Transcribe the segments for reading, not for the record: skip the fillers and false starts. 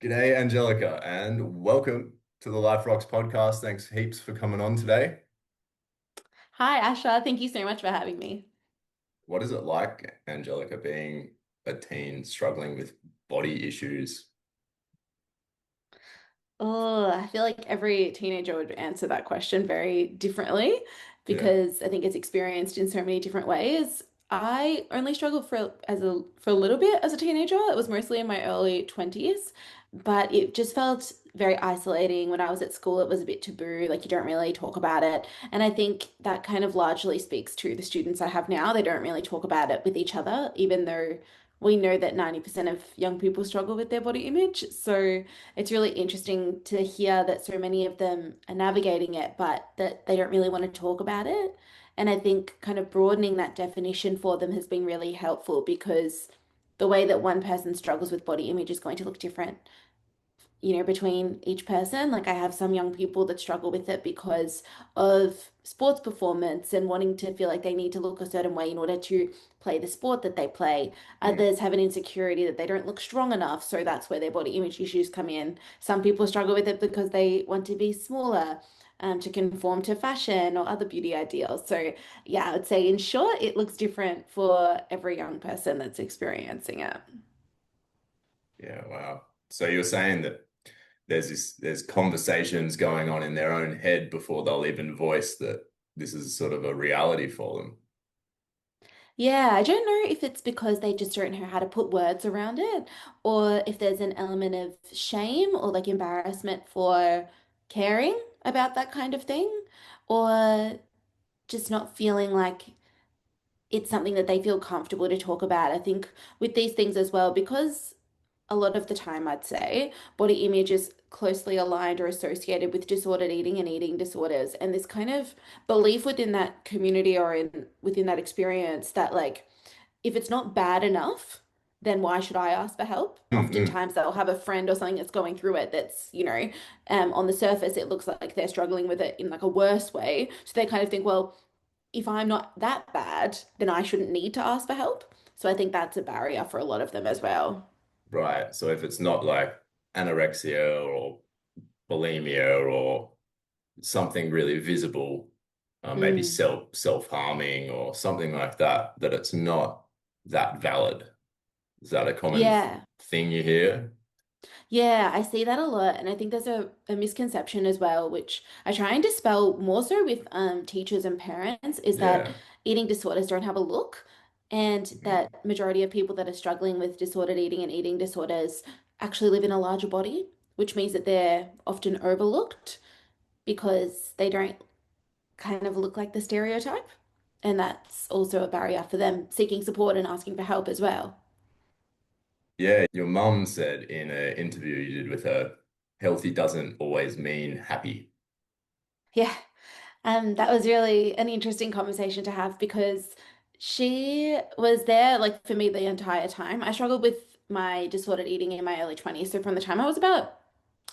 G'day, Angelica, and welcome to the Life Rocks podcast. Thanks heaps for coming on today. Hi, Asha. Thank you so much for having me. What is it like, Angelica, being a teen struggling with body issues? Oh, I feel like every teenager would answer that question very differently Yeah, because I think it's experienced in so many different ways. I only struggled for a little bit as a teenager. It was mostly in my early 20s, but it just felt very isolating. When I was at school, it was a bit taboo, like you don't really talk about it. And I think that kind of largely speaks to the students I have now. They don't really talk about it with each other, even though we know that 90% of young people struggle with their body image. So it's really interesting to hear that so many of them are navigating it, but that they don't really want to talk about it. And I think kind of broadening that definition for them has been really helpful because the way that one person struggles with body image is going to look different, between each person. Like I have some young people that struggle with it because of sports performance and wanting to feel like they need to look a certain way in order to play the sport that they play. mm, Others have an insecurity that they don't look strong enough, so that's where their body image issues come in. Some people struggle with it because they want to be smaller. To conform to fashion or other beauty ideals. So, yeah, I would say in short, it looks different for every young person that's experiencing it. yeah, wow. So you're saying that there's conversations going on in their own head before they'll even voice that this is sort of a reality for them. Yeah, I don't know if it's because they just don't know how to put words around it, or if there's an element of shame or like embarrassment for caring about that kind of thing, or just not feeling like it's something that they feel comfortable to talk about. I think with these things as well, because a lot of the time, I'd say body image is closely aligned or associated with disordered eating and eating disorders, and this kind of belief within that community or in within that experience that like if it's not bad enough, then why should I ask for help? Mm-mm. Oftentimes they'll have a friend or something that's going through it that's, on the surface it looks like they're struggling with it in like a worse way. So they kind of think, well, if I'm not that bad, then I shouldn't need to ask for help. So I think that's a barrier for a lot of them as well. Right. So if it's not like anorexia or bulimia or something really visible, maybe Mm. self-harming or something like that, that it's not that valid. Is that a common Yeah. thing you hear? Yeah, I see that a lot. And I think there's a misconception as well, which I try and dispel more so with teachers and parents, is that Yeah. eating disorders don't have a look, and Mhm. that majority of people that are struggling with disordered eating and eating disorders actually live in a larger body, which means that they're often overlooked because they don't kind of look like the stereotype. And that's also a barrier for them seeking support and asking for help as well. Yeah, your mum said in an interview you did with her, healthy doesn't always mean happy. Yeah. That was really an interesting conversation to have because she was there, like for me, the entire time. I struggled with my disordered eating in my early 20s. So from the time I was about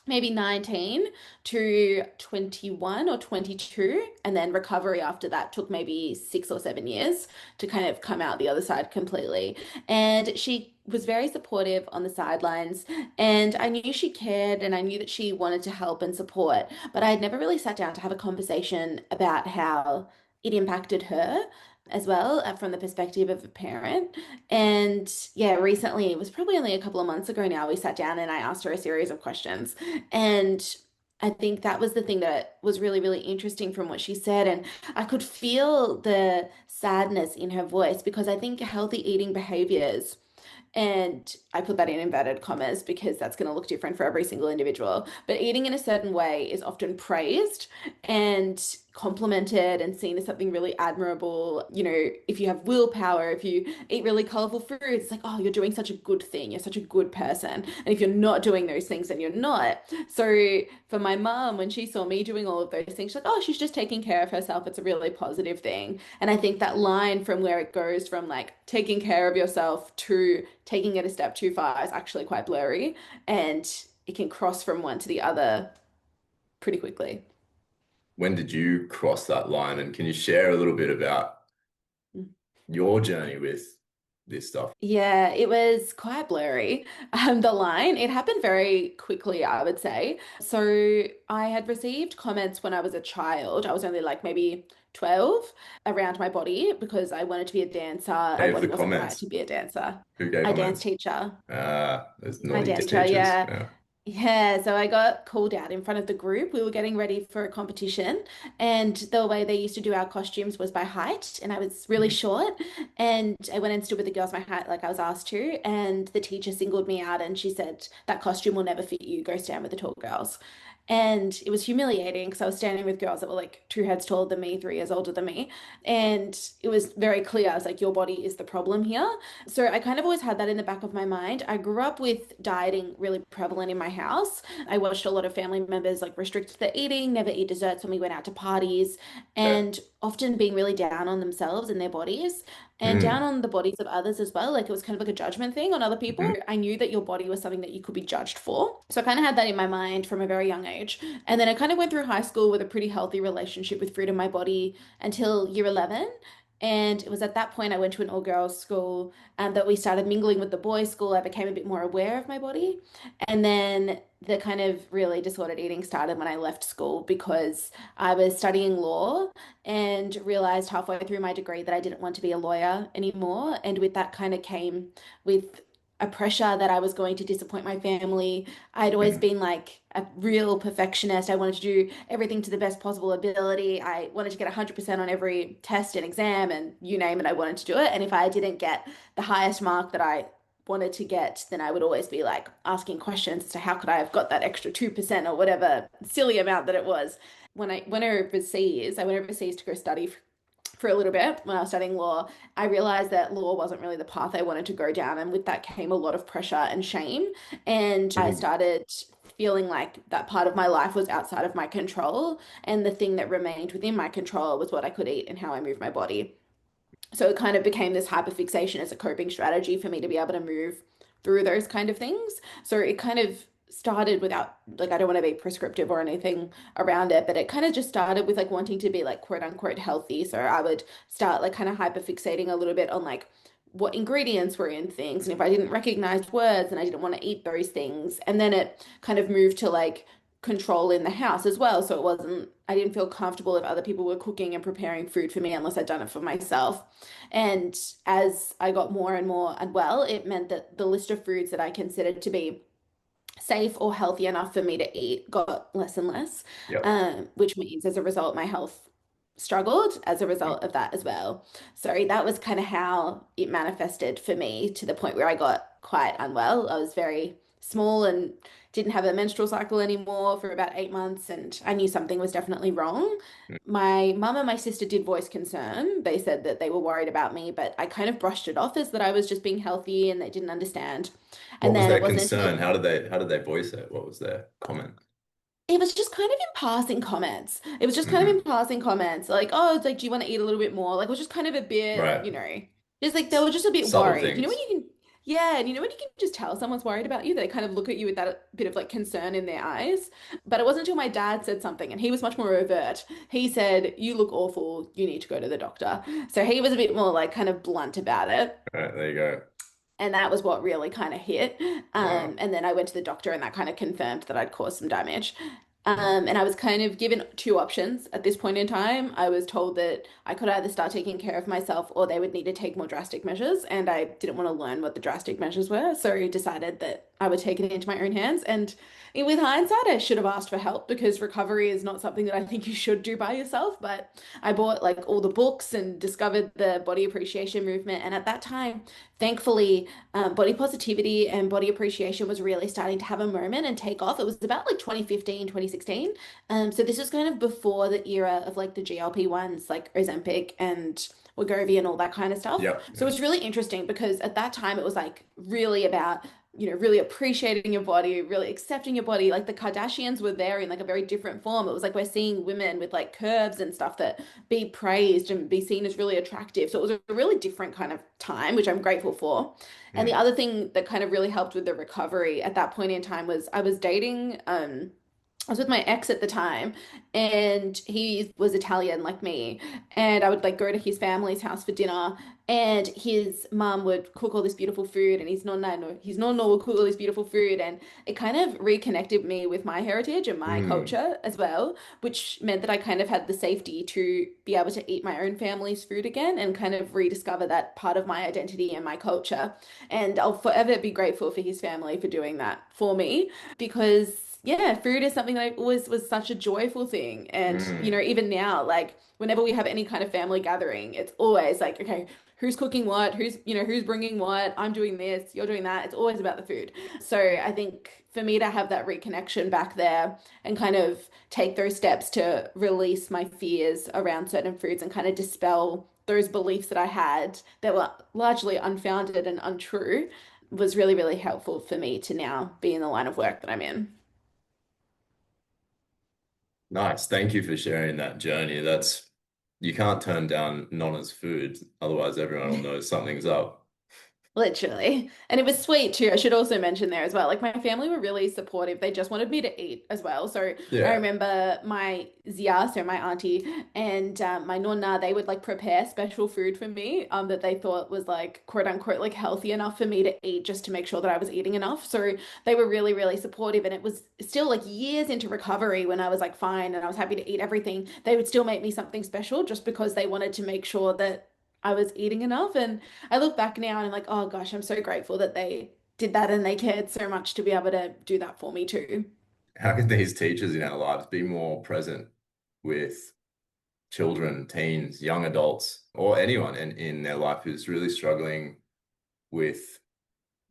maybe 19 to 21 or 22. And then recovery after that took maybe 6 or 7 years to kind of come out the other side completely. And she was very supportive on the sidelines. And I knew she cared and I knew that she wanted to help and support. But I had never really sat down to have a conversation about how it impacted her as well from the perspective of a parent. And yeah, recently, it was probably only a couple of months ago now, we sat down and I asked her a series of questions. And I think that was the thing that was really, really interesting from what she said. And I could feel the sadness in her voice because I think healthy eating behaviors and I put that in inverted commas because that's going to look different for every single individual. But eating in a certain way is often praised and complimented and seen as something really admirable. If you have willpower, if you eat really colorful foods, it's like, oh, you're doing such a good thing. You're such a good person. And if you're not doing those things, then you're not. So for my mum, when she saw me doing all of those things, she's like, oh, she's just taking care of herself. It's a really positive thing. And I think that line from where it goes from like taking care of yourself to taking it a step too far is actually quite blurry. And it can cross from one to the other pretty quickly. When did you cross that line? And can you share a little bit about your journey with this stuff? Yeah, it was quite blurry. The line, it happened very quickly, I would say. So I had received comments when I was a child. I was only like maybe 12 around my body because I wanted to be a dancer. My Gave body the wasn't right to comments. be a dancer. Who gave My dance comments? teacher. Those My naughty dance teacher, teachers. yeah. Yeah. Yeah, so I got called out in front of the group. We were getting ready for a competition, and the way they used to do our costumes was by height, and I was really Mm. short. And I went and stood with the girls my height, like I was asked to, and the teacher singled me out and she said, "That costume will never fit you. Go stand with the tall girls." And it was humiliating because I was standing with girls that were like 2 heads taller than me, 3 years older than me. And it was very clear. I was like, your body is the problem here. So I kind of always had that in the back of my mind. I grew up with dieting really prevalent in my house. I watched a lot of family members like restrict their eating, never eat desserts when we went out to parties, Yeah. and often being really down on themselves and their bodies and down Mm. on the bodies of others as well. Like it was kind of like a judgment thing on other people. Mhm. I knew that your body was something that you could be judged for. So I kind of had that in my mind from a very young age. And then I kind of went through high school with a pretty healthy relationship with food in my body until year 11. And it was at that point I went to an all-girls school that we started mingling with the boys' school. I became a bit more aware of my body. And then the kind of really disordered eating started when I left school because I was studying law and realized halfway through my degree that I didn't want to be a lawyer anymore. And with that kind of came with a pressure that I was going to disappoint my family. I'd always Mhm. been like a real perfectionist. I wanted to do everything to the best possible ability. I wanted to get 100% on every test and exam and you name it, I wanted to do it. And if I didn't get the highest mark that I wanted to get, then I would always be like asking questions as to how could I have got that extra 2% or whatever silly amount that it was. When I went overseas to go study for a little bit when I was studying law. I realized that law wasn't really the path I wanted to go down, and with that came a lot of pressure and shame. And I Mhm. started feeling like that part of my life was outside of my control, and the thing that remained within my control was what I could eat and how I moved my body. So it kind of became this hyperfixation as a coping strategy for me to be able to move through those kind of things. So it kind of started without, like, I don't want to be prescriptive or anything around it, but it kind of just started with like wanting to be like quote unquote healthy. So I would start like kind of hyperfixating a little bit on like what ingredients were in things. And if I didn't recognize words and I didn't want to eat those things. And then it kind of moved to like control in the house as well. So it wasn't, I didn't feel comfortable if other people were cooking and preparing food for me unless I'd done it for myself. And as I got more and more unwell, it meant that the list of foods that I considered to be safe or healthy enough for me to eat got less and less, Yep. which means as a result, my health struggled as a Mm. result of that as well. So that was kind of how it manifested for me to the point where I got quite unwell. I was very small and didn't have a menstrual cycle anymore for about 8 months, and I knew something was definitely wrong. Mm. My mum and my sister did voice concern. They said that they were worried about me, but I kind of brushed it off as that I was just being healthy and they didn't understand. What And was then their it wasn't until concern? How did they voice it? What was their comment? it was just kind of in passing comments. It was just kind of in Hmm. passing comments, like, oh, it's like, do you want to eat a little bit more? Like, it was just kind of a bit, Right. just like they were just a bit Subtle worried. You know when things. you can, yeah, and you know when you can just tell someone's worried about you, they kind of look at you with that bit of like concern in their eyes. But it wasn't until my dad said something, and he was much more overt. He said, "You look awful. You need to go to the doctor." So he was a bit more like kind of blunt about it. Right, there you go. And that was what really kind of hit. Wow. And then I went to the doctor, and that kind of confirmed that I'd caused some damage. Mm. And I was kind of given two options at this point in time. I was told that I could either start taking care of myself or they would need to take more drastic measures. And I didn't want to learn what the drastic measures were. So I decided that I would take it into my own hands. And with hindsight, I should have asked for help because recovery is not something that I think you should do by yourself. But I bought like all the books and discovered the body appreciation movement. And at that time, thankfully, body positivity and body appreciation was really starting to have a moment and take off. It was about like 2015, 2016. So this was kind of before the era of like the GLP-1s, like Ozempic and Wegovy and all that kind of stuff. Yep. So Yeah. it's really interesting because at that time it was like really about, really appreciating your body, really accepting your body. Like the Kardashians were there in like a very different form. It was like we're seeing women with like curves and stuff that be praised and be seen as really attractive. So it was a really different kind of time, which I'm grateful for. And the Mm. other thing that kind of really helped with the recovery at that point in time was I was dating I was with my ex at the time, and he was Italian like me. And I would like go to his family's house for dinner, and his mum would cook all this beautiful food, and his nonna would cook all this beautiful food, and it kind of reconnected me with my heritage and my Mm, culture as well, which meant that I kind of had the safety to be able to eat my own family's food again and kind of rediscover that part of my identity and my culture. And I'll forever be grateful for his family for doing that for me because yeah, food is something that I always was such a joyful thing. And, mm. even now, like whenever we have any kind of family gathering, it's always like, okay, who's cooking what? Who's bringing what? I'm doing this, you're doing that. It's always about the food. So I think for me to have that reconnection back there and kind of take those steps to release my fears around certain foods and kind of dispel those beliefs that I had that were largely unfounded and untrue was really, really helpful for me to now be in the line of work that I'm in. Nice. Thank you for sharing that journey. You can't turn down Nonna's food, otherwise everyone will know something's up. Literally. And it was sweet too. I should also mention there as well. Like my family were really supportive. They just wanted me to eat as well. So I Yeah. remember my Zia, so my auntie, and my nonna, they would like prepare special food for me that they thought was like quote unquote like healthy enough for me to eat just to make sure that I was eating enough. So they were really, really supportive. And it was still like years into recovery when I was like fine and I was happy to eat everything. They would still make me something special just because they wanted to make sure that I was eating enough. And I look back now and I'm like, oh gosh, I'm so grateful that they did that and they cared so much to be able to do that for me too. How can these teachers in our lives be more present with children, teens, young adults, or anyone in their life who's really struggling with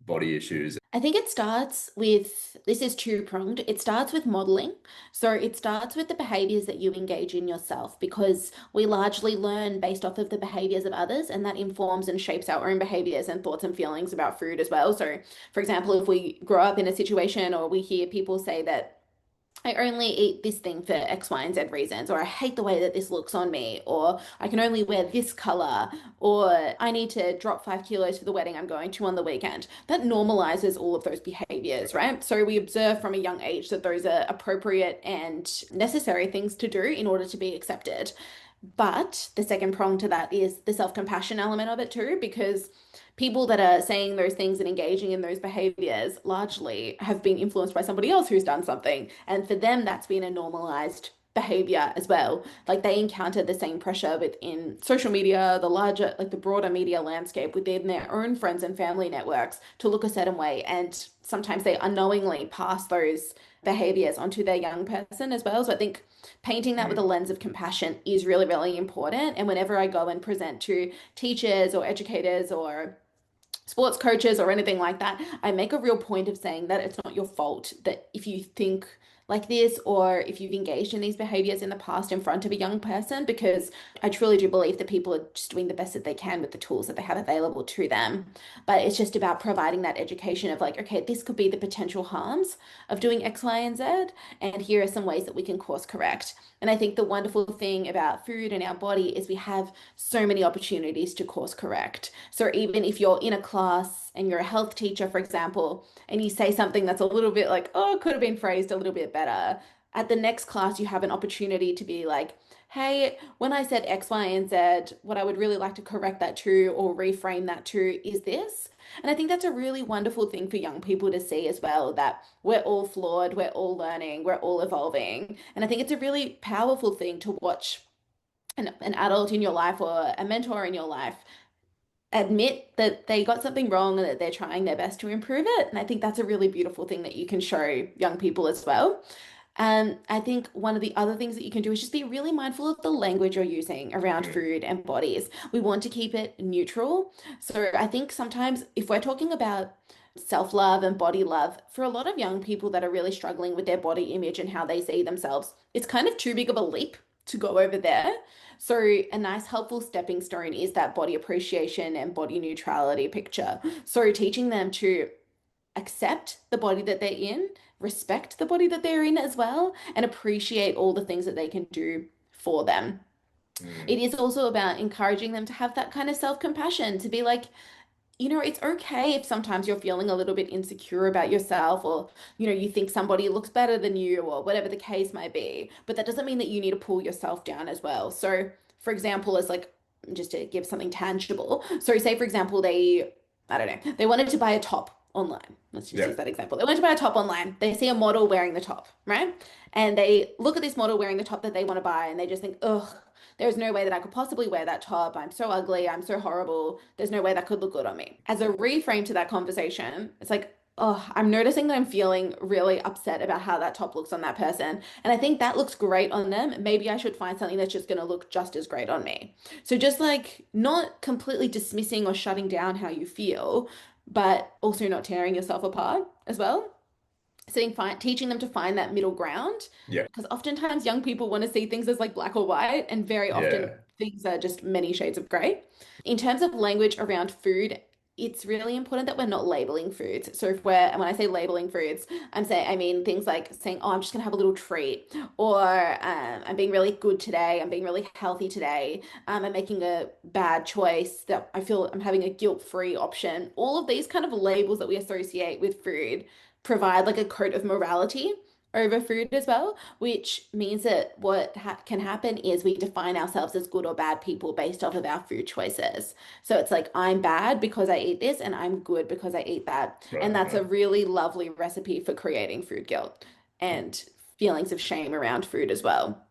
body issues? I think it starts with this is two-pronged. It starts with modeling. So it starts with the behaviors that you engage in yourself because we largely learn based off of the behaviors of others, and that informs and shapes our own behaviors and thoughts and feelings about food as well. So, for example, if we grow up in a situation or we hear people say that I only eat this thing for X, Y, and Z reasons, or I hate the way that this looks on me, or I can only wear this color, or I need to drop 5 kilos for the wedding I'm going to on the weekend. That normalizes all of those behaviors, right? So we observe from a young age that those are appropriate and necessary things to do in order to be accepted. But the second prong to that is the self-compassion element of it too, because people that are saying those things and engaging in those behaviors largely have been influenced by somebody else who's done something. And for them, that's been a normalized behavior as well. Like they encounter the same pressure within social media, the larger, like the broader media landscape within their own friends and family networks to look a certain way. And sometimes they unknowingly pass those behaviors onto their young person as well. So I think painting that with a Mm, lens of compassion is really, really important. And whenever I go and present to teachers or educators or sports coaches or anything like that, I make a real point of saying that it's not your fault that if you think like this or if you've engaged in these behaviors in the past in front of a young person, because I truly do believe that people are just doing the best that they can with the tools that they have available to them. But it's just about providing that education of like, okay, this could be the potential harms of doing X, Y, and Z, and here are some ways that we can course correct. And I think the wonderful thing about food and our body is we have so many opportunities to course correct. So even if you're in a class and you're a health teacher, for example, and you say something that's a little bit like, oh, it could have been phrased a little bit better, at the next class, you have an opportunity to be like, hey, when I said X, Y, and Z, what I would really like to correct that to or reframe that to is this. And I think that's a really wonderful thing for young people to see as well, that we're all flawed, we're all learning, we're all evolving. And I think it's a really powerful thing to watch an adult in your life or a mentor in your life admit that they got something wrong and that they're trying their best to improve it. And I think that's a really beautiful thing that you can show young people as well. And I think one of the other things that you can do is just be really mindful of the language you're using around mm, food and bodies. We want to keep it neutral. So I think sometimes if we're talking about self-love and body love, for a lot of young people that are really struggling with their body image and how they see themselves, it's kind of too big of a leap to go over there. So a nice helpful stepping stone is that body appreciation and body neutrality picture. So teaching them to accept the body that they're in, respect the body that they're in as well, and appreciate all the things that they can do for them. mm. It is also about encouraging them to have that kind of self-compassion, to be like, it's okay if sometimes you're feeling a little bit insecure about yourself or, you think somebody looks better than you or whatever the case might be. But that doesn't mean that you need to pull yourself down as well. So, for example, as like, just to give something tangible. So, say, for example, I don't know, they wanted to buy a top online. Let's just Yeah. use that example. They wanted to buy a top online. They see a model wearing the top, right? And they look at this model wearing the top that they want to buy and they just think, ugh, there's no way that I could possibly wear that top. I'm so ugly. I'm so horrible. There's no way that could look good on me. As a reframe to that conversation, it's like, oh, I'm noticing that I'm feeling really upset about how that top looks on that person. And I think that looks great on them. Maybe I should find something that's just going to look just as great on me. So just like not completely dismissing or shutting down how you feel, but also not tearing yourself apart as well. So teaching them to find that middle ground, Yeah. because oftentimes young people want to see things as like black or white, and very often Yeah. things are just many shades of gray. In terms of language around food, it's really important that we're not labeling foods. So if we're, and when I say labeling foods, I mean things like saying, "Oh, I'm just gonna have a little treat," or "I'm being really good today. I'm being really healthy today. I'm making a bad choice that I feel I'm having a guilt-free option." All of these kind of labels that we associate with food provide like a code of morality over food as well, which means that what ha can happen is we define ourselves as good or bad people based off of our food choices. So it's like, I'm bad because I eat this, and I'm good because I eat that. And Right. that's a Right. really lovely recipe for creating food guilt and feelings of shame around food as well.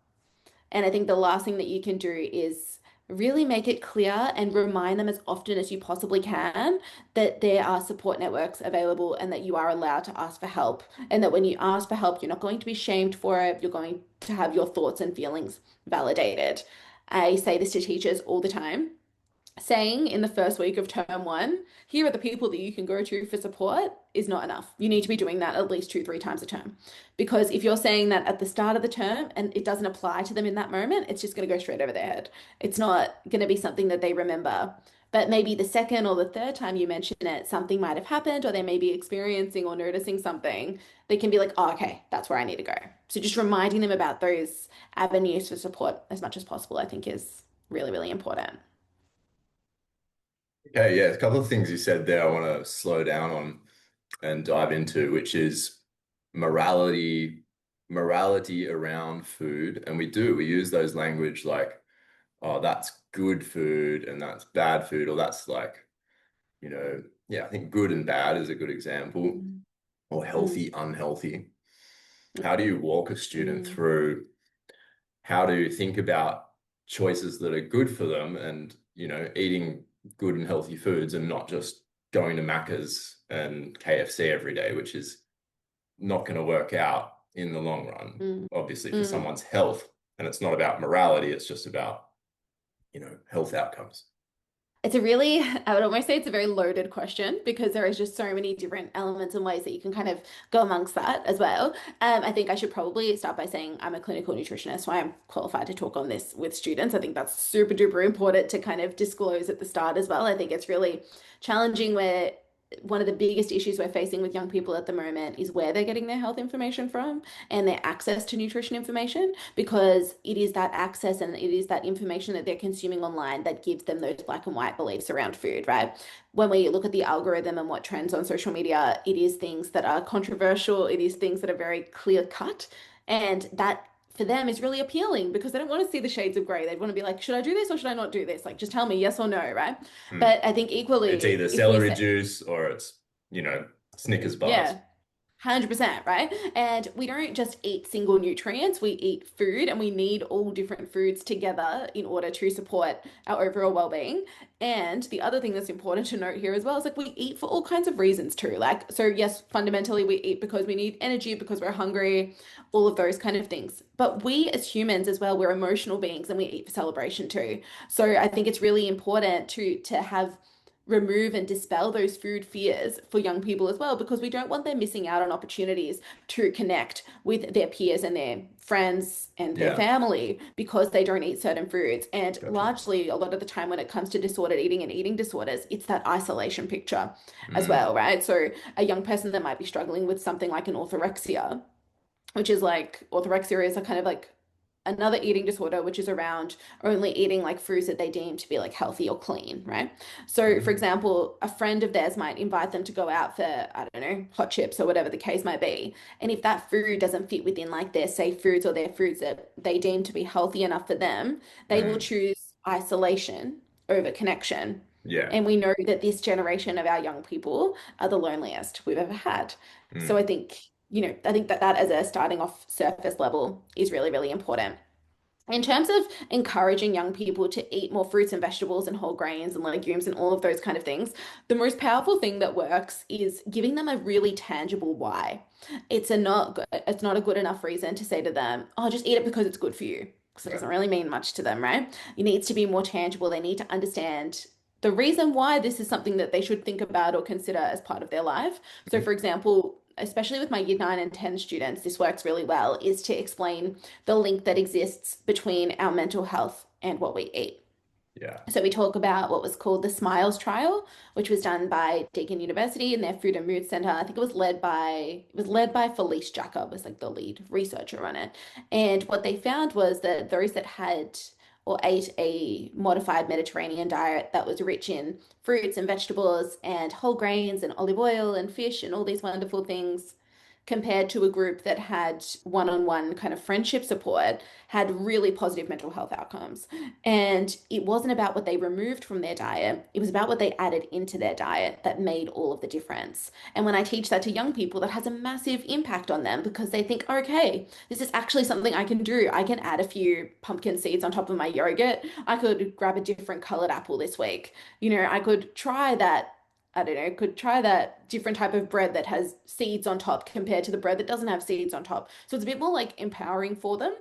And I think the last thing that you can do is really make it clear and remind them as often as you possibly can that there are support networks available and that you are allowed to ask for help. And that when you ask for help, you're not going to be shamed for it. You're going to have your thoughts and feelings validated. I say this to teachers all the time, saying in the first week of term one, here are the people that you can go to for support is not enough. You need to be doing that at least 2, 3 times a term. Because if you're saying that at the start of the term and it doesn't apply to them in that moment, it's just going to go straight over their head. It's not going to be something that they remember. But maybe the second or the third time you mention it, something might have happened, or they may be experiencing or noticing something. They can be like, oh, okay, that's where I need to go. So just reminding them about those avenues for support as much as possible, I think is really, really important. Okay, yeah, a couple of things you said there I want to slow down on and dive into, which is morality around food. And we use those language like, oh, that's good food and that's bad food, or that's like, yeah, I think good and bad is a good example, Mm, or mm, healthy, unhealthy. How do you walk a student mm, through how to think about choices that are good for them and, eating good and healthy foods and not just going to Macca's and KFC every day, which is not going to work out in the long run, mm, obviously, for mm. someone's health. And it's not about morality, it's just about, health outcomes. It's a really, I would almost say it's a very loaded question because there is just so many different elements and ways that you can kind of go amongst that as well. I think I should probably start by saying I'm a clinical nutritionist, so I'm qualified to talk on this with students. I think that's super duper important to kind of disclose at the start as well. I think it's really challenging where one of the biggest issues we're facing with young people at the moment is where they're getting their health information from and their access to nutrition information, because it is that access and it is that information that they're consuming online that gives them those black and white beliefs around food, right? When we look at the algorithm and what trends on social media, it is things that are controversial, it is things that are very clear cut, and that for them is really appealing because they don't want to see the shades of gray. They want to be like, should I do this or should I not do this? Like, just tell me yes or no, right? Hmm. But I think It's equally, either if we celery say, juice or it's, Snickers bars. yeah, 100%, right? And we don't just eat single nutrients, we eat food and we need all different foods together in order to support our overall well-being. And the other thing that's important to note here as well is like we eat for all kinds of reasons too. Like, so yes, fundamentally we eat because we need energy, because we're hungry, all of those kind of things. But we as humans as well, we're emotional beings and we eat for celebration too. So I think it's really important to have remove and dispel those food fears for young people as well, because we don't want them missing out on opportunities to connect with their peers and their friends and their Yeah, family because they don't eat certain foods. And gotcha. largely, a lot of the time when it comes to disordered eating and eating disorders, it's that isolation picture as Mm, well, right? So a young person that might be struggling with something like an orthorexia, which is like orthorexia is a kind of like another eating disorder, which is around only eating like foods that they deem to be like healthy or clean, right? So, for Mm. example, a friend of theirs might invite them to go out for, I don't know, hot chips or whatever the case might be. And if that food doesn't fit within like their safe foods or their foods that they deem to be healthy enough for them, they will Mm. choose isolation over connection. Yeah. And we know that this generation of our young people are the loneliest we've ever had. So I Mm. think, I think that that as a starting off surface level is really, really important. In terms of encouraging young people to eat more fruits and vegetables and whole grains and legumes and all of those kind of things, the most powerful thing that works is giving them a really tangible why. It's not a good enough reason to say to them, "Oh, just eat it because it's good for you." Because it Right. doesn't really mean much to them, right? It needs to be more tangible. They need to understand the reason why this is something that they should think about or consider as part of their life. So, Mhm. for example, especially with my year 9 and 10 students, this works really well, is to explain the link that exists between our mental health and what we eat. Yeah. So we talk about what was called the Smiles Trial, which was done by Deakin University and their Food and Mood Center. I think it was led by Felice Jacob was like the lead researcher on it. And what they found was that those that had or ate a modified Mediterranean diet that was rich in fruits and vegetables and whole grains and olive oil and fish and all these wonderful things, compared to a group that had one-on-one kind of friendship support, had really positive mental health outcomes. And it wasn't about what they removed from their diet, it was about what they added into their diet that made all of the difference. And when I teach that to young people, that has a massive impact on them because they think, okay, this is actually something I can do. I can add a few pumpkin seeds on top of my yogurt. I could grab a different colored apple this week. I could try that. I don't know, could try that different type of bread that has seeds on top compared to the bread that doesn't have seeds on top. So it's a bit more like empowering for them.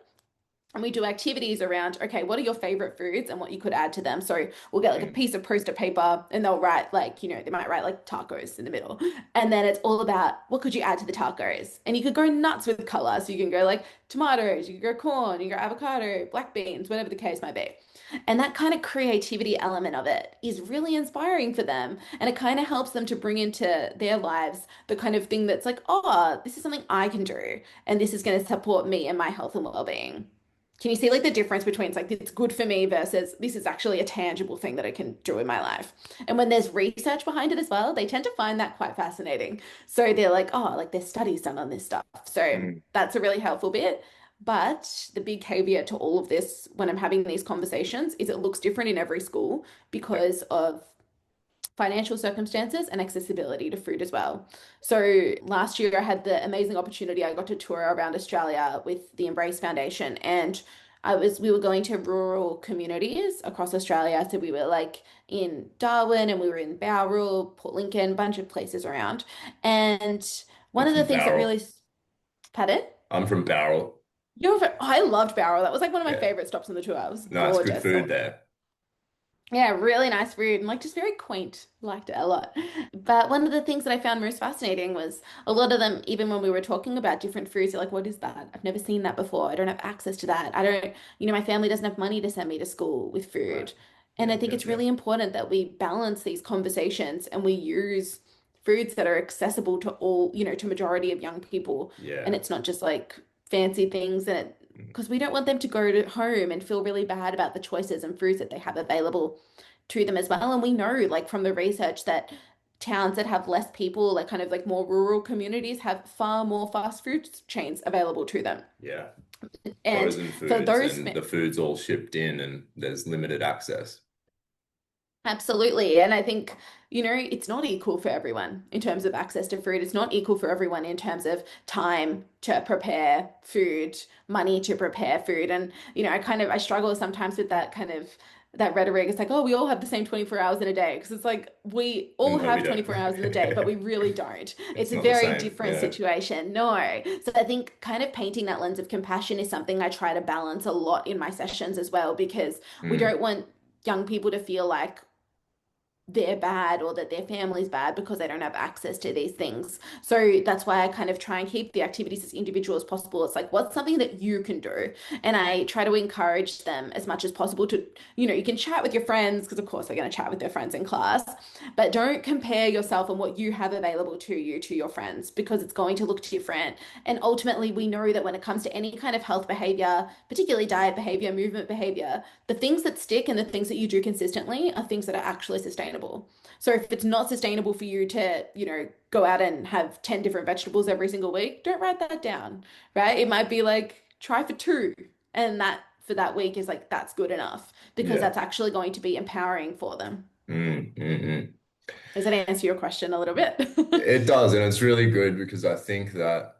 And we do activities around, okay, what are your favorite foods and what you could add to them? So we'll get like a Mm. piece of poster paper and they'll write like, they might write like tacos in the middle. And then it's all about what could you add to the tacos? And you could go nuts with color. So you can go like tomatoes, you could go corn, you can go avocado, black beans, whatever the case might be. And that kind of creativity element of it is really inspiring for them. And it kind of helps them to bring into their lives the kind of thing that's like, oh, this is something I can do. And this is going to support me and my health and well-being. Can you see like the difference between it's like it's good for me versus this is actually a tangible thing that I can do in my life? And when there's research behind it as well, they tend to find that quite fascinating. So they're like, oh, like there's studies done on this stuff. So Mm. that's a really helpful bit. But the big caveat to all of this when I'm having these conversations is it looks different in every school Yeah. because of financial circumstances and accessibility to food as well. So last year I had the amazing opportunity. I got to tour around Australia with the Embrace Foundation and we were going to rural communities across Australia. So we were like in Darwin and we were in Bowral, Port Lincoln, bunch of places around. And one I'm of the from things that Barrel. really, pardon? I'm from Barrel. I loved Bowral. That was like one of my Yeah. favorite stops on the tour. It was Nice, good gorgeous. food there. Yeah, really nice food and like just very quaint. Liked it a lot. But one of the things that I found most fascinating was a lot of them, even when we were talking about different foods, they're like, what is that? I've never seen that before. I don't have access to that. I don't, my family doesn't have money to send me to school with Right. food. And I Yep, think yep, it's really yep. important that we balance these conversations and we use foods that are accessible to all, to majority of young people. And Yeah. it's not just like fancy things and Mm. because we don't want them to go to home and feel really bad about the choices and foods that they have available to them as well. And we know, like from the research, that towns that have less people, like kind of like more rural communities, have far more fast food chains available to them. Yeah. And Frozen for foods those, and the food's all shipped in and there's limited access. absolutely. And I think, it's not equal for everyone in terms of access to food. It's not equal for everyone in terms of time to prepare food, money to prepare food. And, I struggle sometimes with that kind of that rhetoric. It's like, oh, we all have the same 24 hours in a day. Because it's like we all No, we have don't. 24 hours in the day, but we really don't. It's It's a not the very same. different Yeah. situation. No. So I think kind of painting that lens of compassion is something I try to balance a lot in my sessions as well, because we Mm. don't want young people to feel like they're bad or that their family's bad because they don't have access to these things. So that's why I kind of try and keep the activities as individual as possible. It's like, what's something that you can do? And I try to encourage them as much as possible to, you can chat with your friends because, of course, they're going to chat with their friends in class, but don't compare yourself and what you have available to you to your friends because it's going to look different. And ultimately, we know that when it comes to any kind of health behavior, particularly diet behavior, movement behavior, the things that stick and the things that you do consistently are things that are actually sustainable. So if it's not sustainable for you to, go out and have 10 different vegetables every single week, don't write that down, right? It might be like try for two. And that for that week is like that's good enough because Yeah. that's actually going to be empowering for them. Mm, mm, mm. Does that answer your question a little bit? It does, and it's really good because I think that,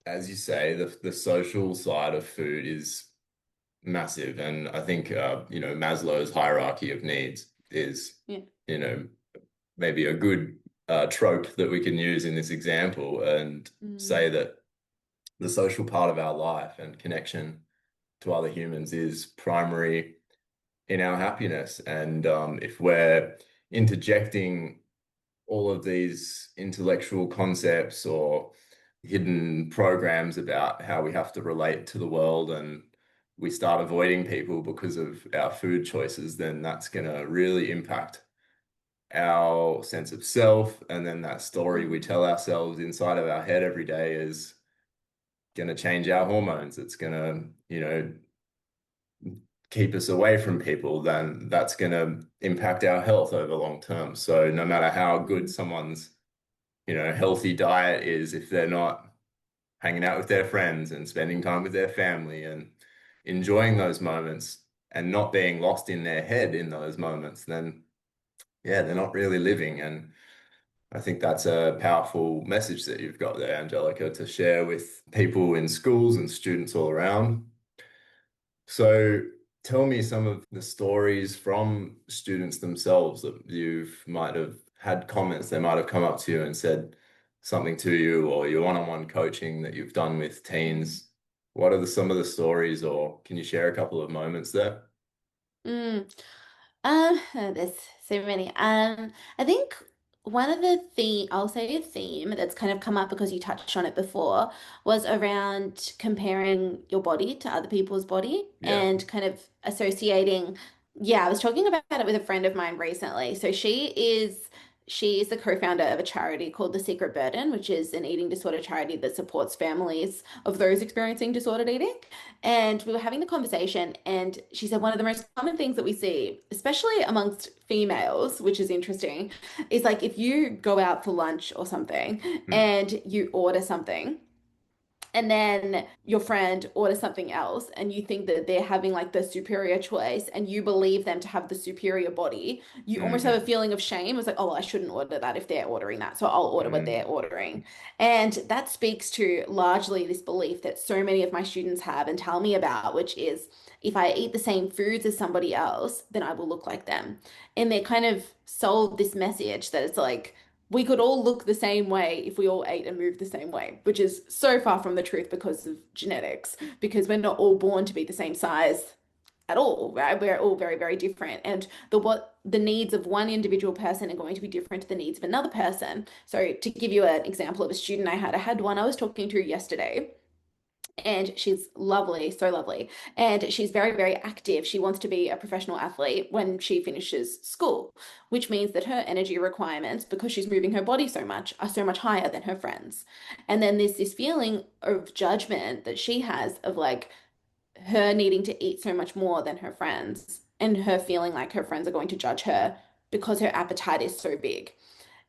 as you say, the social side of food is massive, and I think Maslow's hierarchy of needs is Yeah. you know maybe a good trope that we can use in this example and say Mm, that the social part of our life and connection to other humans is primary in our happiness. And if we're interjecting all of these intellectual concepts or hidden programs about how we have to relate to the world and we start avoiding people because of our food choices, then that's going to really impact our sense of self. And then that story we mm, tell ourselves inside of our head every day is going to change our hormones. It's going to, keep us away from people, then that's going to impact our health over long term. So no matter how good mm, someone's, healthy diet is, if they're not hanging out with their friends and spending time with their family and enjoying those moments and not being lost in their head in those moments, then yeah, they're not really living. And I think that's a powerful message that you've got there, Angelica, to share with people in schools and students all around. So tell me some of the stories from students themselves that you've might have had comments. They might have come up to you and said something to you, or your one-on-one coaching that you've done with mm. teens. What are some of the stories, or can you share a couple of moments there? Mm. There's so many. I think one of the I'll say a theme that's kind of come up because you touched on it before was around comparing your body to other people's body Yeah. and kind of associating. Yeah, I was talking about it with a friend of mine recently. So she is the co-founder of a charity called The Secret Burden, which is an eating disorder charity that supports families of those experiencing disordered eating. And we were having the conversation, and she said one of the most common things that we see, especially amongst females, which is interesting, is like if you go out for lunch or something Hmm. and you order something and then your friend orders something else and you think that they're having like the superior choice and you believe them to have the superior body, you almost have a Hmm. feeling of shame. It's like, oh, well, I shouldn't order that if they're ordering that, so I'll order what they're Hmm. ordering. And that speaks to largely this belief that so many of my students have and tell me about, which is if I eat the same foods as somebody else, then I will look like them. And they kind of sold this message that it's like, we could all look the same way if we all ate and moved the same way, which is so far from the truth because of genetics, because we're not all born to be the same size at all, right? We're all very, very different. And the needs of one individual person are going to be different to the needs of another person. So to give you an example of a student I had one I was talking to yesterday and she's lovely, so lovely. And she's very, very active. She wants to be a professional athlete when she finishes school, which means that her energy requirements, because she's moving her body so much, are so much higher than her friends. And then there's this feeling of judgment that she has of like her needing to eat so much more than her friends, and her feeling like her friends are going to judge her because her appetite is so big.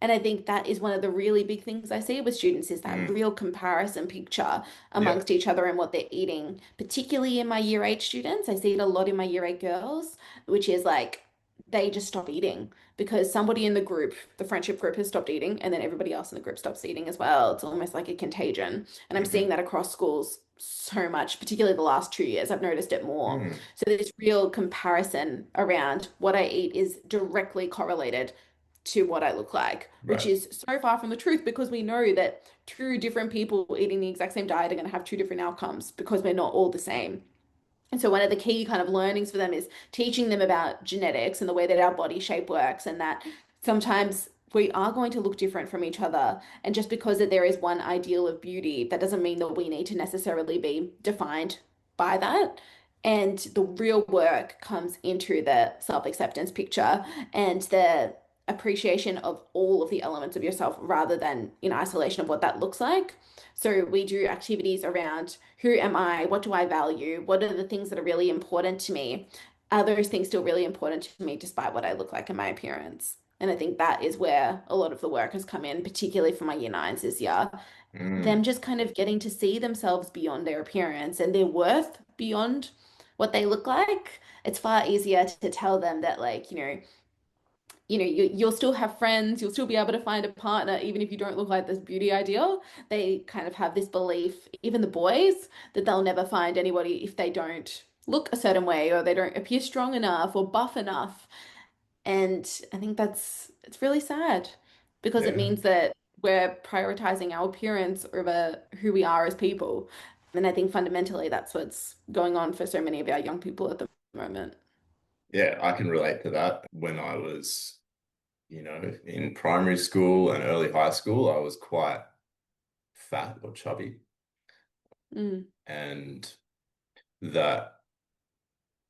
And I think that is one of the really big things I see with students is that Hmm. real comparison picture Yeah. amongst each other and what they're eating, particularly in my year eight students. I see it a lot in my year eight girls, which is like they just stop eating because somebody in the group, the friendship group, has stopped eating, and then everybody else in the group stops eating as well. It's almost like a contagion. And I'm seeing Hmm. that across schools so much, particularly the last 2 years. I've noticed it more. Hmm. So this real comparison around what I eat is directly correlated to what I look like, which Right. is so far from the truth because we know that two different people eating the exact same diet are going to have two different outcomes because we're not all the same. And so one of the key kind of learnings for them is teaching them about genetics and the way that our body shape works, and that sometimes we are going to look different from each other. And just because that there is one ideal of beauty, that doesn't mean that we need to necessarily be defined by that. And the real work comes into the self-acceptance picture and the appreciation of all of the elements of yourself rather than in isolation of what that looks like. So we do activities around who am I? What do I value? What are the things that are really important to me? Are those things still really important to me despite what I look like in my appearance? And I think that is where a lot of the work has come in, particularly for my year nines this year. Them Mm, just kind of getting to see themselves beyond their appearance and their worth beyond what they look like. It's far easier to tell them that, like, you'll still have friends, you'll still be able to find a partner, even if you don't look like this beauty ideal. They kind of have this belief, even the boys, that they'll never find anybody if they don't look a certain way or they don't appear strong enough or buff enough. And I think it's really sad because it yeah. means that we're prioritizing our appearance over who we are as people. And I think fundamentally that's what's going on for so many of our young people at the moment. Yeah, I can relate to that. When I was, in primary school and early high school, I was quite fat or chubby. Mm, And that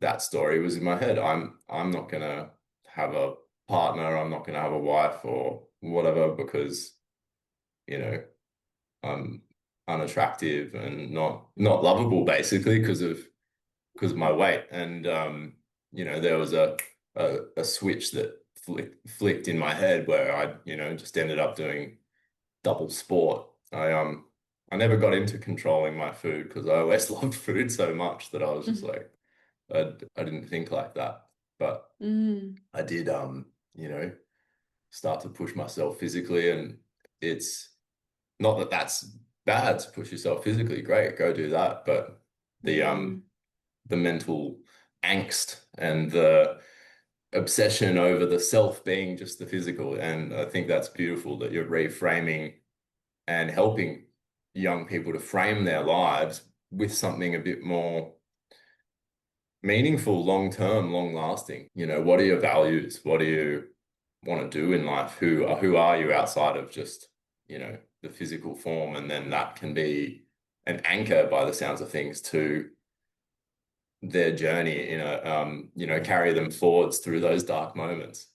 that story was in my head. I'm not gonna have a partner, I'm not gonna have a wife or whatever because, you know, I'm unattractive and not lovable basically because of my weight. And there was a switch that flicked in my head where I, just ended up doing double sport. I never got into controlling my food because I always loved food so much that I was just mm, like I didn't think like that. But mm, I did start to push myself physically, and it's not that that's bad to push yourself physically. Great, go do that. But the um mm. the mental angst and the obsession over the self being just the physical. And I think that's beautiful that you're reframing and helping young people to frame their lives with something a bit more meaningful, long term, long lasting. What are your values? What do you want to do in life? Who are you outside of just, the physical form? And then that can be an anchor by the sounds of things to their journey, carry them forwards through those dark moments.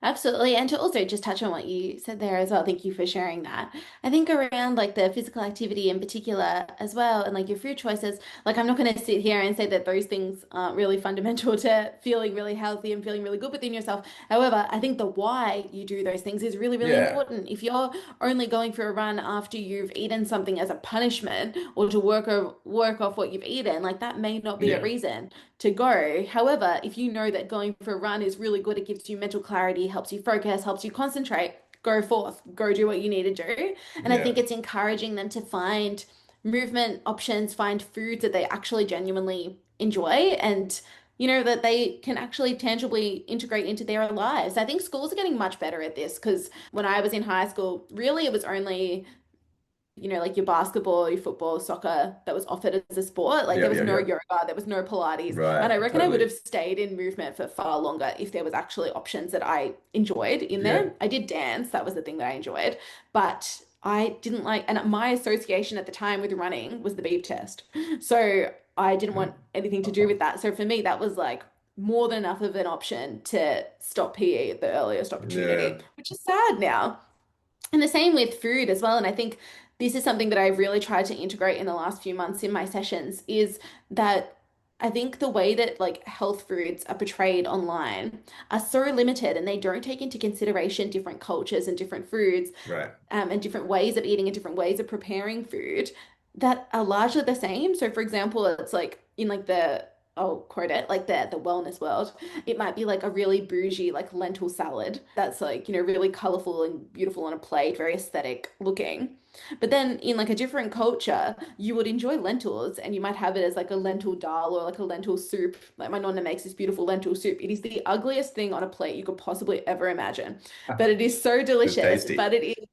Absolutely. And to also just touch on what you said there as well, thank you for sharing that. I think around like the physical activity in particular as well, and like your food choices, like I'm not going to sit here and say that those things aren't really fundamental to feeling really healthy and feeling really good within yourself. However, I think the why you do those things is really, really Yeah. important. If you're only going for a run after you've eaten something as a punishment or to work off what you've eaten, like that may not be a Yeah. reason to go. However, if you know that going for a run is really good, it gives you mental clarity, helps you focus, helps you concentrate, go forth, go do what you need to do. And I think Yeah. it's encouraging them to find movement options, find foods that they actually genuinely enjoy and that they can actually tangibly integrate into their lives. I think schools are getting much better at this because when I was in high school, really it was only like your basketball, your football, soccer that was offered as a sport. Like there Yeah. was Yeah. no Yeah. yoga, there was no Pilates. And I Right. reckon I would have Totally. stayed in movement for far longer if there was actually options that I enjoyed in Yeah. there. I did dance, that was the thing that I enjoyed. But I didn't like, and my association at the time with running was the beep test. So I didn't want anything to do with that. So for me, that was like more than enough of an option to stop PE at the earliest opportunity, Yeah. which is sad now. And the same with food as well. And I think this is something that I've really tried to integrate in the last few months in my sessions is that I think the way that like health foods are portrayed online are so limited and they don't take into consideration different cultures and different foods Right. and different ways of eating and different ways of preparing food that are largely the same. So, for example, it's like in like I'll quote it, like the wellness world, it might be like a really bougie like lentil salad that's like, really colorful and beautiful on a plate, very aesthetic looking. But then in like a different culture, you would enjoy lentils and you might have it as like a lentil dal or like a lentil soup. Like my nonna makes this beautiful lentil soup. It is the ugliest thing on a plate you could possibly ever imagine, but it is so It's delicious. tasty. But it is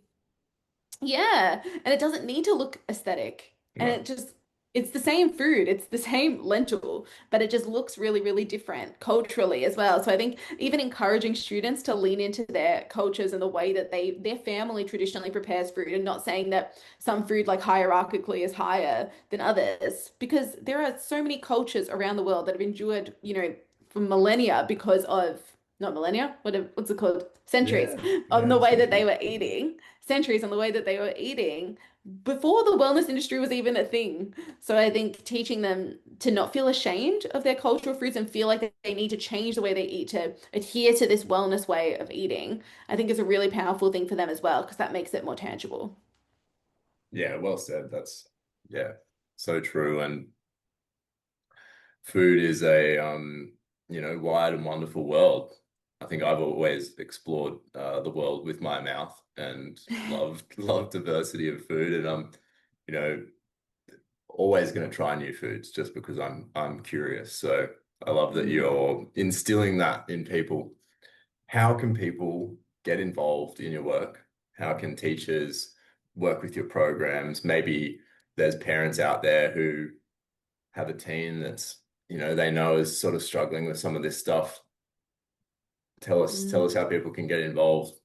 yeah, and it doesn't need to look aesthetic. And No. it just it's the same food, it's the same lentil, but it just looks really, really different culturally as well. So I think even encouraging students to lean into their cultures and the way that their family traditionally prepares food, and not saying that some food like hierarchically is higher than others, because there are so many cultures around the world that have endured, for millennia because of not millennia, what's it called? Centuries Yeah, on yeah, the way that they centuries. were eating, centuries on the way that they were eating before the wellness industry was even a thing. So I think teaching them to not feel ashamed of their cultural foods and feel like they need to change the way they eat to adhere to this wellness way of eating, I think is a really powerful thing for them as well, because that makes it more tangible. Yeah, well said. That's yeah, so true. And food is a wide and wonderful world. I think I've always explored the world with my mouth and loved diversity of food, and I'm you know always going to try new foods just because I'm curious. So I love that Mm. you're instilling that in people. How can people get involved in your work? How can teachers work with your programs? Maybe there's parents out there who have a teen that's, they know is sort of struggling with some of this stuff. Tell us Mm. how people can get involved.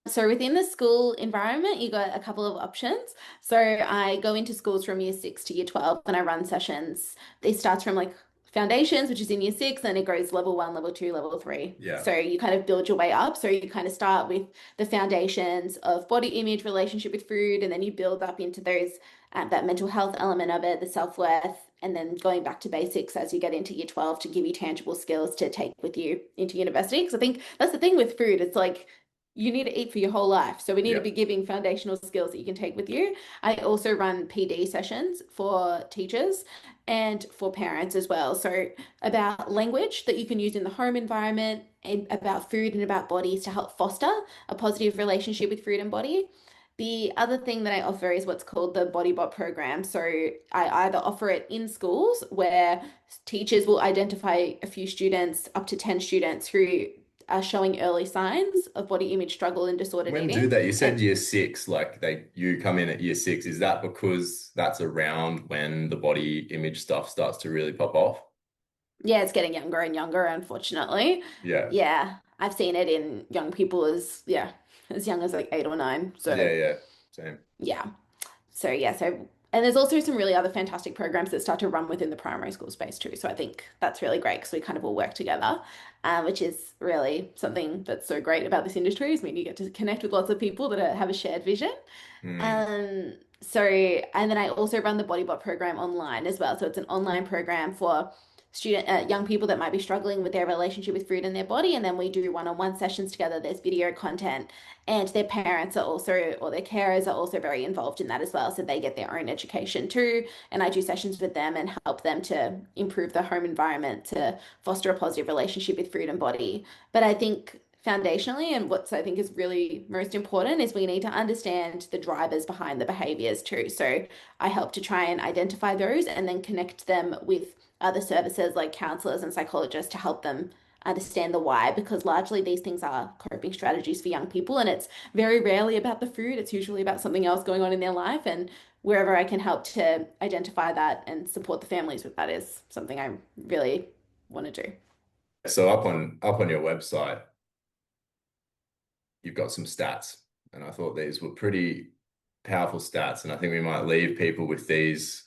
So within the school environment, you got a couple of options. So I go into schools from year 6 to year 12 and I run sessions. It starts from like foundations, which is in year 6, then it goes level 1, level 2, level 3. Yeah. So you kind of build your way up. So you kind of start with the foundations of body image, relationship with food, and then you build up into those that mental health element of it, the self-worth, and then going back to basics as you get into year 12 to give you tangible skills to take with you into university. Because I think that's the thing with food. It's like you need to eat for your whole life. So we need to Yeah. be giving foundational skills that you can take with you. I also run PD sessions for teachers and for parents as well. So about language that you can use in the home environment and about food and about bodies to help foster a positive relationship with food and body. The other thing that I offer is what's called the BodyBot program. So I either offer it in schools where teachers will identify a few students, up to 10 students who are showing early signs of body image struggle and disordered When do eating. that? You said And year six, like you come in at year six. Is that because that's around when the body image stuff starts to really pop off? yeah, it's getting younger and younger, unfortunately. Yeah. Yeah, I've seen it in young people as young as like 8 or 9. Yeah, So yeah. Same. yeah. So and there's also some really other fantastic programs that start to run within the primary school space too. So I think that's really great because we kind of all work together, which is really something that's so great about this industry. Is mean you get to connect with lots of people that have a shared vision. Hmm. So, and then I also run the Bodybot program online as well. So it's an online program for young people that might be struggling with their relationship with food and their body. And then we do one-on-one sessions together. There's video content, and their parents are also, or their carers are also very involved in that as well. So they get their own education too. And I do sessions with them and help them to improve the home environment to foster a positive relationship with food and body. But I think foundationally, and what I think is really most important, is we need to understand the drivers behind the behaviors too. So I help to try and identify those and then connect them with other services like counselors and psychologists to help them understand the why, because largely these things are coping strategies for young people, and it's very rarely about the food. It's usually about something else going on in their life, and wherever I can help to identify that and support the families with that is something I really want to do. So up on your website, you've got some stats, and I thought these were pretty powerful stats, and I think we might leave people with these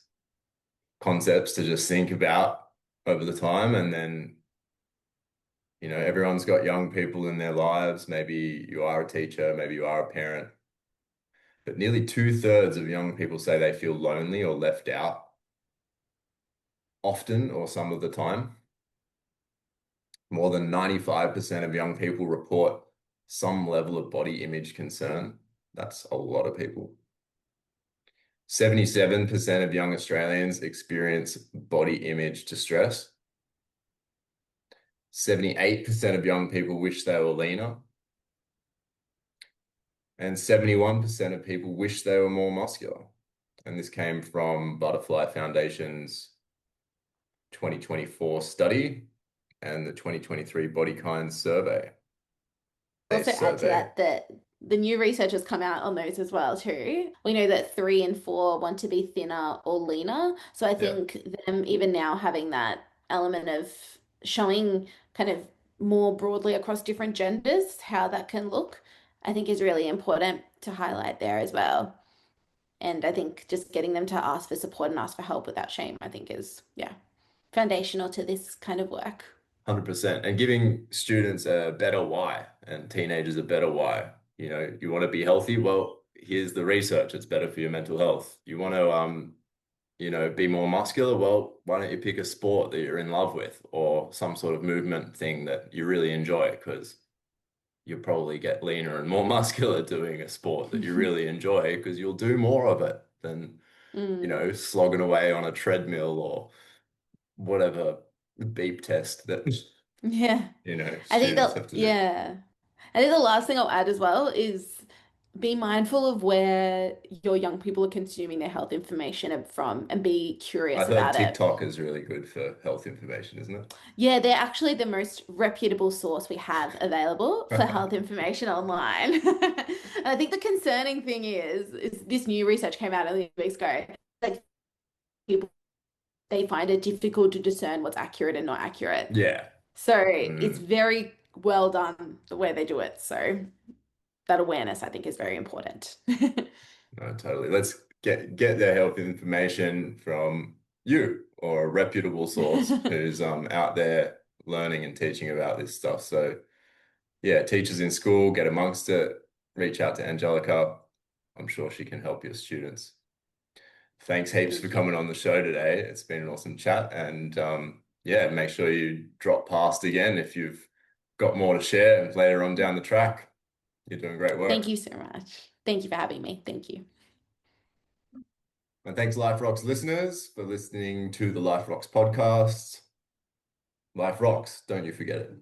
concepts to just think about over the time, and then everyone's got young people in their lives. Maybe you are a teacher, maybe you are a parent, but nearly two-thirds of young people say they feel lonely or left out often or some of the time. More than 95% of young people report some level of body image concern. That's a lot of people. 77% of young Australians experience body image distress. 78% of young people wish they were leaner. And 71% of people wish they were more muscular. And this came from Butterfly Foundation's 2024 study and the 2023 Body Kind survey. A Also add to survey. that the new research has come out on those as well too. We know that 3 and 4 want to be thinner or leaner. So I Yeah, think them even now having that element of showing kind of more broadly across different genders how that can look, I think is really important to highlight there as well. And I think just getting them to ask for support and ask for help without shame, I think is, yeah, foundational to this kind of work. 100%. And giving students a better why and teenagers a better why. You know, you want to be healthy? Well, here's the research. It's better for your mental health. You want to be more muscular? Well, why don't you pick a sport that you're in love with or some sort of movement thing that you really enjoy? Because you'll probably get leaner and more muscular doing a sport that you really enjoy because you'll do more of it than, Mm. slogging away on a treadmill or whatever beep test that, Yeah. I think students that, have to do. yeah. I think the last thing I'll add as well is be mindful of where your young people are consuming their health information from and be I've curious heard about it. TikTok is really good for health information, isn't Yeah, they're actually the most reputable source we have available for it? health information online. And I think the concerning thing is this new research came out only weeks ago. Like people, they find it difficult to discern what's accurate and not accurate. Yeah. So it's Mm, very well done the way they do it. So that awareness, I think, is very important. no, totally. Let's get their health information from you or a reputable source who's out there learning and teaching about this stuff. So yeah, teachers in school, get amongst it, reach out to Angelica. I'm sure she can help your students. Thanks heaps for Thank you. coming on the show today. It's been an awesome chat. And yeah, make sure you drop past again if you've got more to share later on down the track. You're doing great Thank work. you so much. Thank you for having me. Thank you. And thanks, Life Rocks listeners, for listening to the Life Rocks podcast. Life rocks, don't you forget it.